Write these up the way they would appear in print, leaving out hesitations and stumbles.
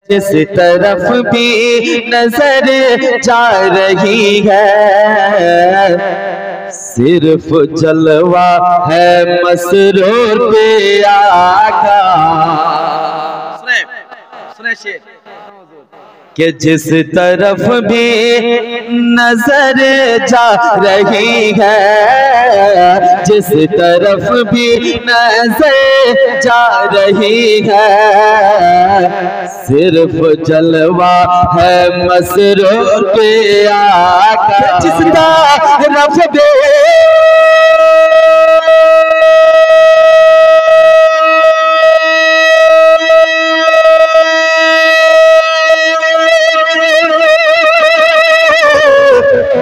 जिस तरफ भी नजर जा रही है सिर्फ जलवा है मसरूर पे आका। सुने शेर कि जिस तरफ भी नजर जा रही है, जिस तरफ भी नजर जा रही है सिर्फ जलवा है मसरूर पे आका। जिस तरफ भी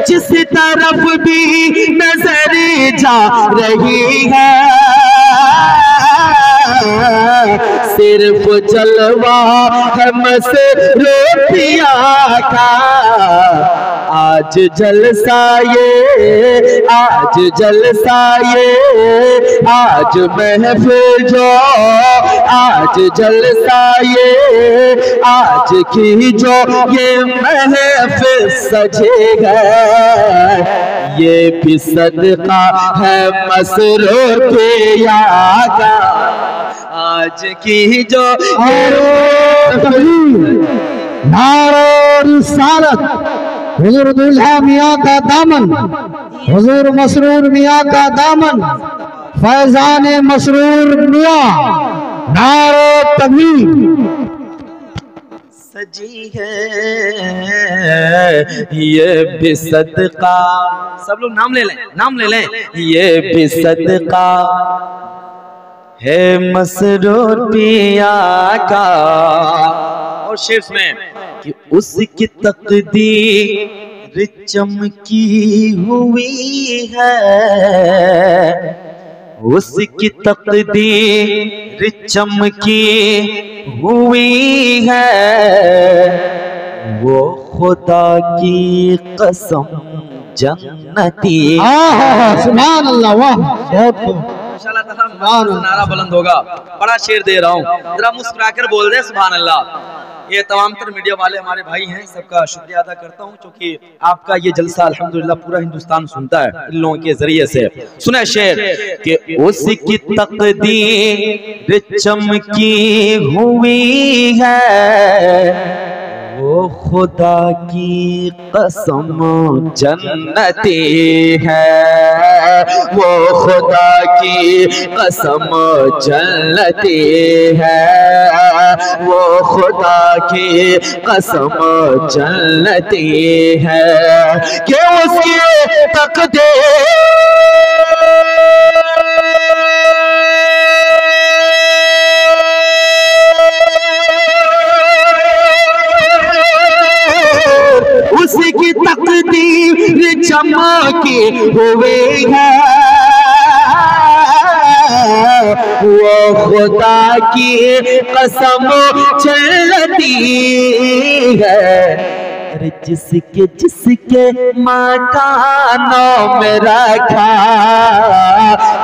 जिस तरफ भी नजर जा रही है सिर्फ जलवा है मसरूर पे आका। आज जलसा ये, आज जलसा ये, आज महफिल जो, आज जलसा ये, आज की जो ये महफिल सजेगा ये भी सदका है मसरूर पे आका। आज की जो नारे रिसालत हुजूर दुल्हा मियाँ का दामन, हुजूर मसरूर मियाँ का दामन, फैजान मसरूर मियाँ, नारे तकबीर। सजी है ये भी सदका, सब लोग नाम ले लें, नाम ले लें। ये भी सदका है मसरूर पिया का। और शेर में कि उसकी तकदीर चमकी हुई है, उसकी तकदीर चमकी हुई है वो खुदा की कसम जन्नती। सुभान अल्लाह, वाह, बहुत नारा बुलंद होगा। बड़ा शेर दे रहा हूँ, जरा मुस्कुराकर बोल दे सुभान अल्लाह। ये तमाम तर मीडिया वाले हमारे भाई हैं, सबका शुक्रिया अदा करता हूँ क्योंकि आपका ये जलसा अल्हम्दुलिल्लाह पूरा हिंदुस्तान सुनता है इन लोगों के जरिए से। सुना शेर कि उसकी तकदीर चमकी हुई है वो खुदा की कसम जन्नती है, वो खुदा की कसम जन्नती है, वो खुदा की कसम जन्नती है कि उसकी तकदीर उसकी तकदीर चमकी हुई है वो खुदा की कसम चलती है। अरे जिसके जिसके मकानों में रखा,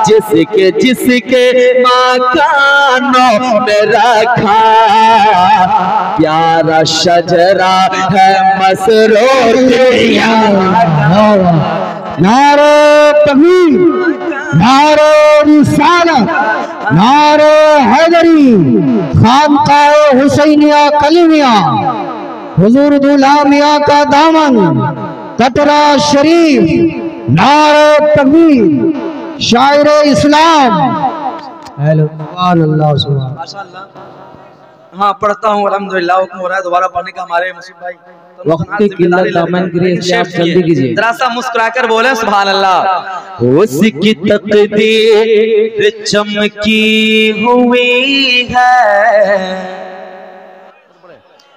जिसके जिसके मकानों में रखा प्यारा शजरा है मसरूर पिया। नारे तकबीर, नारे रिसालत, नारे हैदरी, खानकाह हुसैनिया कलीमिया, हुजूर दुल्हा मियाँ का दामन, कटरा शरीफ, नारे तकबीर, शायर इस्लाम। हेलो, सुभान अल्लाह, सुभान माशाअल्लाह। हाँ पढ़ता हूँ अल्हम्दुलिल्लाह, हुक्म हो रहा है दोबारा पढ़ने का हमारे मुसीब भाई। वक्त की किल्लत दामन गिरी, आप जल्दी कीजिए। जरा सा मुस्कुराकर बोले सुभान अल्लाह। उसकी तकदीर चमकी हुई है।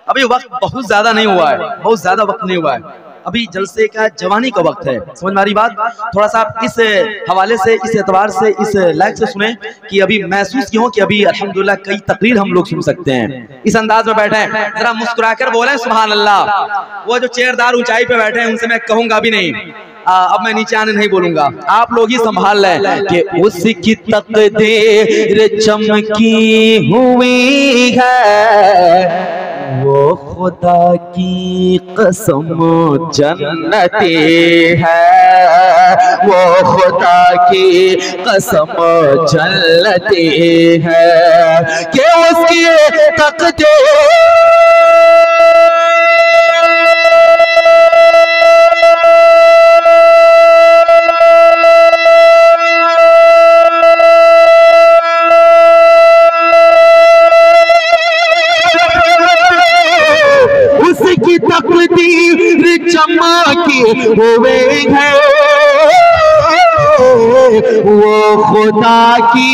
अभी वक्त बहुत ज्यादा नहीं हुआ है, बहुत ज्यादा वक्त नहीं हुआ है, अभी जलसे का जवानी का वक्त है। समझ में आ रही बात? थोड़ा सा आप इस हवाले से, इस एतबार से, इस लाइक से सुने कि अभी महसूस क्यों कि अभी अल्हम्दुलिल्लाह कई तकरीर हम लोग सुन सकते हैं। इस अंदाज में बैठे हैं, जरा मुस्कुराकर बोले सुभान अल्लाह। वो जो चेयरदार ऊंचाई पे बैठे हैं उनसे मैं कहूंगा भी नहीं, अब मैं नीचे आने नहीं बोलूंगा, आप लोग ही संभाल लें कि उसकी तकदीर चमकी हुई है वो खुदा की कसम जन्नती है, वो खुदा की कसम जन्नती है कि उसकी तकदीर उसकी तकदीर चमकी हुए है, वो खुदा की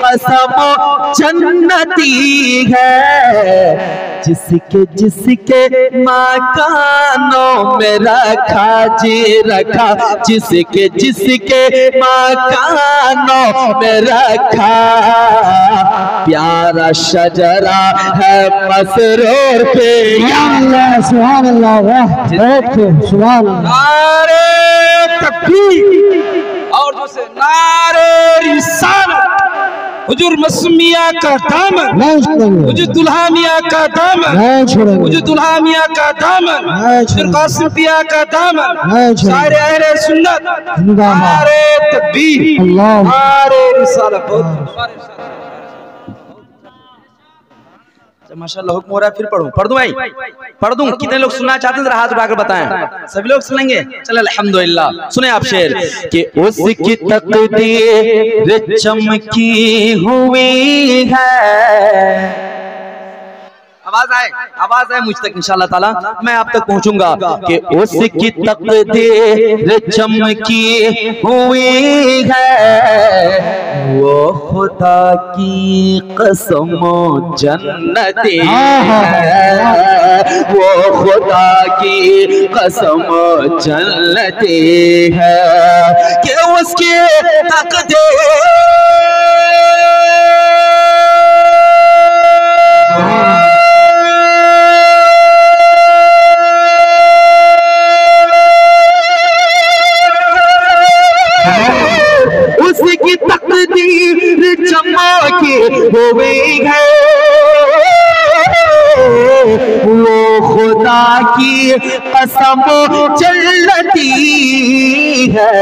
कसम जन्नती है, जिसके जिसके मकानों में रखा जी रखा, जिसके जिसके मकानों में रखा, प्यारा शजरा है मसरूर पे। सुभान अल्लाह, सुभान अल्लाह। नारे तकबीर और दूसरे नारे रिसालत। हुजूर मसमिया का दामन, हुजूर दुल्हा मियां का दामन, हुजूर दुल्हा मियां का दामन, हुजूर कासिम पिया का दामन, सारे अहले सुन्नत, नारे तकबीर, नारे रिसालत। माशाल्लाह हुक्म हो रहा है, फिर पढ़ दूं भाई, पढ़ दूं। कितने लोग सुनना चाहते हैं जरा हाथ उठाकर बताएं। सभी लोग सुनेंगे? चल अल्हम्दुलिल्लाह। सुने आप शेर कि उसकी तकदीर चमकी हुई है। आवाज आए मुझ तक इंशाअल्लाह ताला, मैं आप तक पहुंचूंगा कि उसकी तकदीर चमकी हुई है, वो खुदा की कसम जन्नती है, वो खुदा की कसम जन्नती है कि उसकी तकदीर उसकी तकदीर चमकी हुई है, वो खुदा की कसम जन्नती है,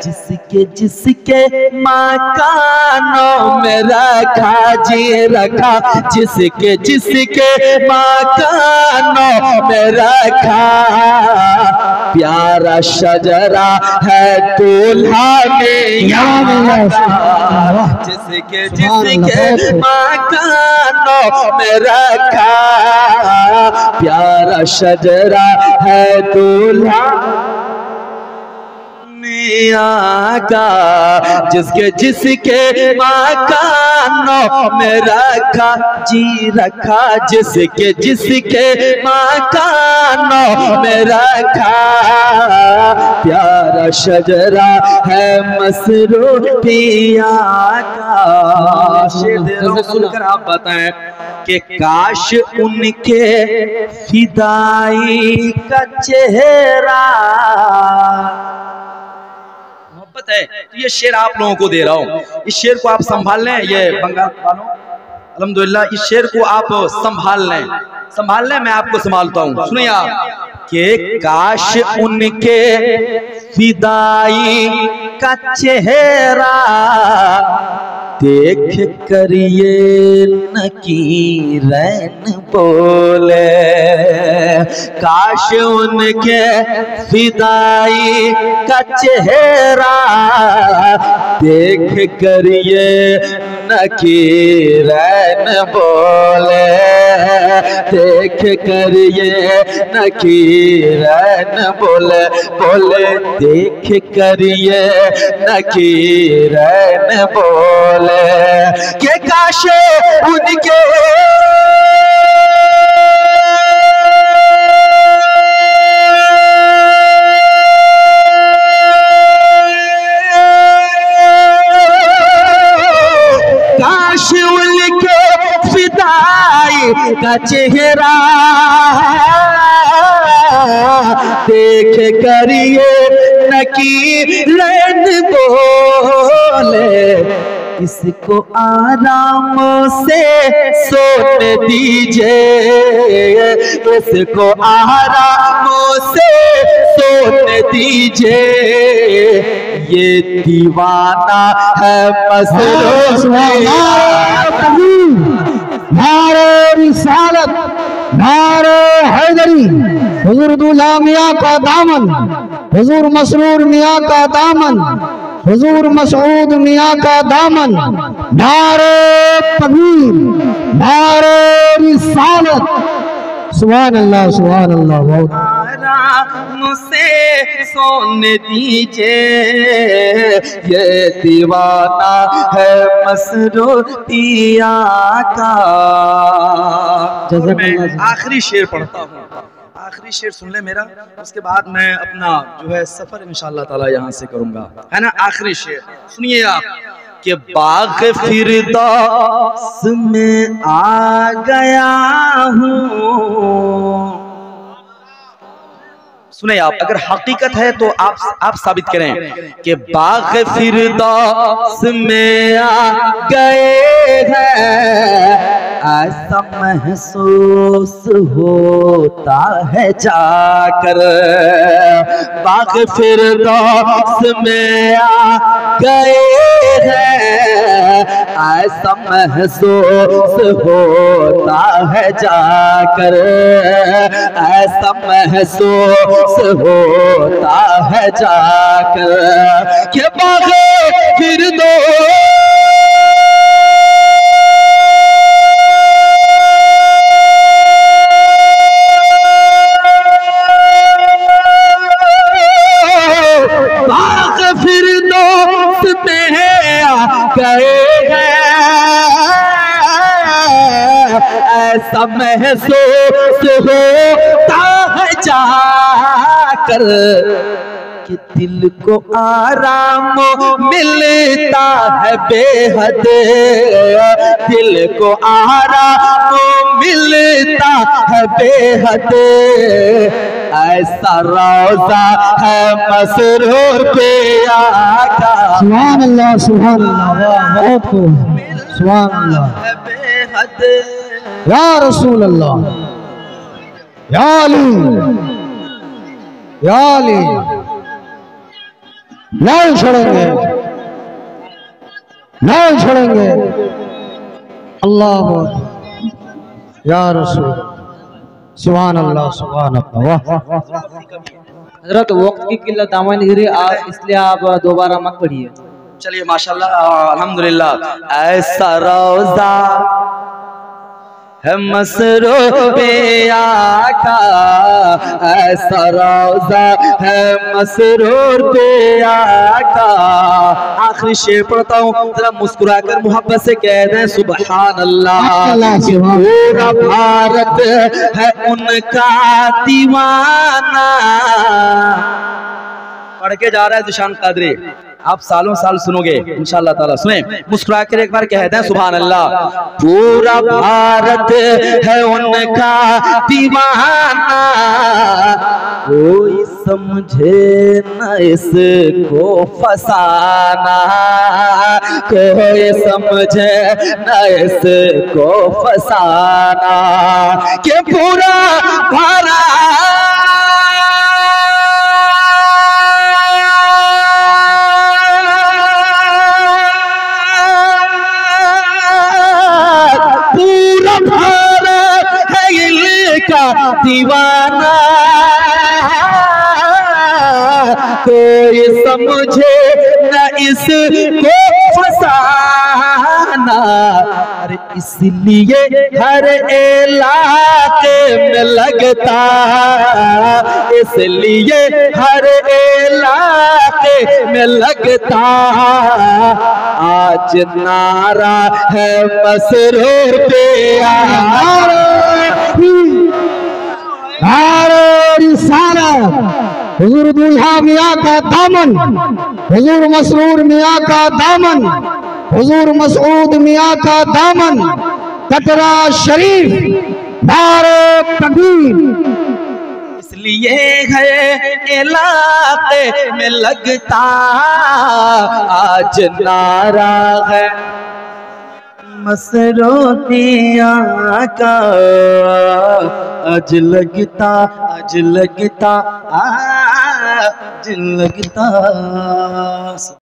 जिसके जिसके मकानों में रखा जी रखा, जिसके जिसके मकानों में रखा, प्यारा शजरा है दूल्हा में, जिसके जिसके मकानों में रखा, प्यारा शजरा है दूल्हा का, जिसके जिसके मकानों में रखा जी रखा, जिसके जिसके मकानों में रखा, प्यारा शजरा है मसरूर पिया का। शेर सुनकर आप बताएं कि काश उनके फिदाई का चेहरा है। तो ये शेर आप लोगों को दे रहा हूँ, इस शेर को आप संभाल लें। ये बंगाल वालों अल्हम्दुलिल्लाह, इस शेर को आप संभाल लें, मैं आपको संभालता हूँ। सुनिए आप कि काश उनके फिदाई का चेहरा देख कर ये नकीरन बोले, काश उनके फिदाई का चेहरा देख कर ये नकीरन बोले, देख कर ये नकीरन बोले, बोले देख कर ये नकीरन बोले कि काश उनके का चेहरा देख करिए नकीरन बोले, इसको आराम से सोने दीजिए, इसको आराम से सोने दीजिए, ये दीवाना है मसरूर। नारे रिसालत, नारे हैदरी, हुजूर दूल्हा मियाँ का दामन, हुजूर मसरूर मियाँ का दामन, हुजूर मसऊद मियाँ का दामन। नारे तकबीर, नारे रिसालत। सुभान अल्लाह, सुभान अल्लाह। बहुत मुझसे सोने दीजिए, ये दीवाना है मसरूर पिया का। मैं आखिरी शेर पढ़ता हूँ, आखिरी शेर सुन ले मेरा, उसके बाद मैं अपना जो है सफर इंशाअल्लाह ताला यहाँ से करूंगा, है ना। आखिरी शेर सुनिए आप कि बाग फिरदौस में आ गया हूँ। सुने आप, अगर हकीकत है तो आप साबित करें कि बाग फिरदौस में आ गए हैं, ऐसा महसूस होता है जाकर। बाग फिरदौस में आ गए हैं, ऐसा महसूस होता है जाकर, ऐसा महसूस होता है जाकर कि बाग फिरदौस ऐसा महसूस होता है जाकर कि दिल को आराम मिलता है बेहद, दिल को आराम मिलता है बेहद, ऐसा रोज़ा है मसरूर पे आका। सुभान अल्लाह, सुभान अल्लाह। बहुत खूब, सुभान अल्लाह। बेहद या रसूल अल्लाह, या अली, या अली। नहीं छोड़ेंगे, नहीं छोड़ेंगे। अल्लाह या रसूल, सुभान अल्लाह, सुभान अल्लाह। वाह हजरत, वक्त की किल्लत दामन गिरी, इसलिए आप दोबारा मत पढ़िए। चलिए माशाल्लाह, अल्हम्दुलिल्लाह। ऐसा रोज़ा है मसरूर पे आका, ऐसा रोज़ा है मसरूर पे आका। आखिरी शेर पढ़ता हूँ, जरा मुस्कुराकर मोहब्बत से कह दें सुभान अल्लाह। पूरा भारत है उनका दीवाना। पढ़ के जा रहा है जिशान कादरी, आप सालों साल सुनोगे इंशाअल्लाह ताला। सुने, मुस्कुरा कर एक बार कह दें सुभान अल्लाह। पूरा भारत है उनका दीवाना, कोई समझे न इसको फसाना, कोई समझे न इसको फसाना, कि पूरा भारत दीवाना, कोई समझे न इसको फसाना। अरे इसलिए हर इलाके में लगता, इसलिए हर इलाके में लगता, आज नारा है मसरूर पे हुजूर दूल्हा मियाँ का दामन, हुजूर मसरूर मियाँ का दामन, हुजूर मसऊद मियाँ का दामन, कतरा शरीफ, नारे तकबीर। इसलिए है इलाके में लगता आज नारा है मसरूफिया का, आज लगता आज लगता आज लगता।